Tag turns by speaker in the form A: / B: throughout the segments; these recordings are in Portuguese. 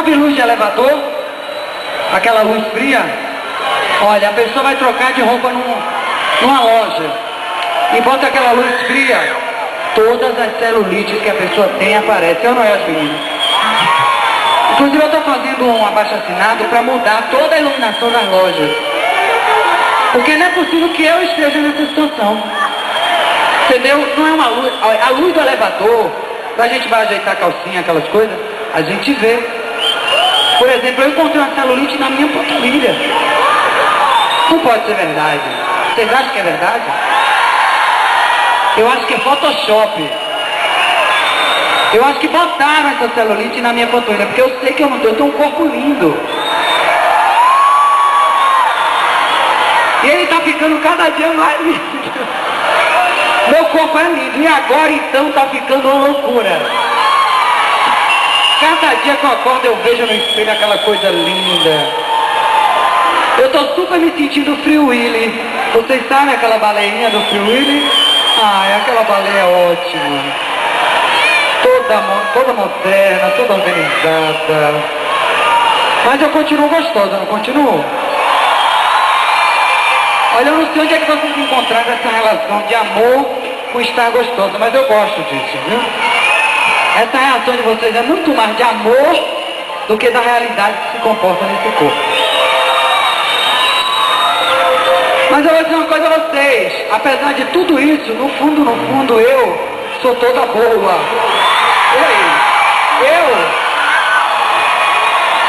A: Sabe luz de elevador? Aquela luz fria? Olha, a pessoa vai trocar de roupa numa loja e bota aquela luz fria, todas as celulites que a pessoa tem aparecem, ou não é, meninas? Inclusive eu estou fazendo um abaixo-assinado para mudar toda a iluminação das lojas. Porque não é possível que eu esteja nessa situação. Entendeu? Não é uma luz. A luz do elevador, quando a gente vai ajeitar a calcinha, aquelas coisas, a gente vê. Por exemplo, eu encontrei uma celulite na minha panturrilha. Não pode ser verdade. Vocês acham que é verdade? Eu acho que é Photoshop. Eu acho que botaram essa celulite na minha panturrilha, porque eu sei que eu tenho um corpo lindo. E ele tá ficando cada dia mais lindo. Meu corpo é lindo. E agora então tá ficando uma loucura. Cada dia que eu acordo eu vejo no espelho aquela coisa linda. Eu tô super me sentindo Free Willy. Vocês sabem aquela baleinha do Free Willy? Ah, aquela baleia ótima. Toda moderna, toda organizada. Mas eu continuo gostosa, não continuo? Olha, eu não sei onde é que vocês encontraram essa relação de amor com estar gostoso, mas eu gosto disso, viu? Essa reação de vocês é muito mais de amor do que da realidade que se comporta nesse corpo. Mas eu vou dizer uma coisa a vocês, apesar de tudo isso, no fundo, eu sou toda boa. E aí? Eu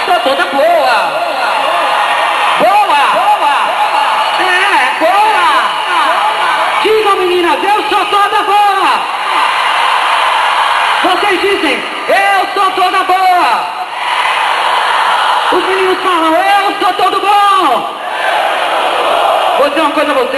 A: sou toda boa. Digam, meninas, eu sou toda boa. Vocês dizem, eu sou toda boa. Os meninos falam, eu sou todo bom. Vou dizer uma coisa a vocês.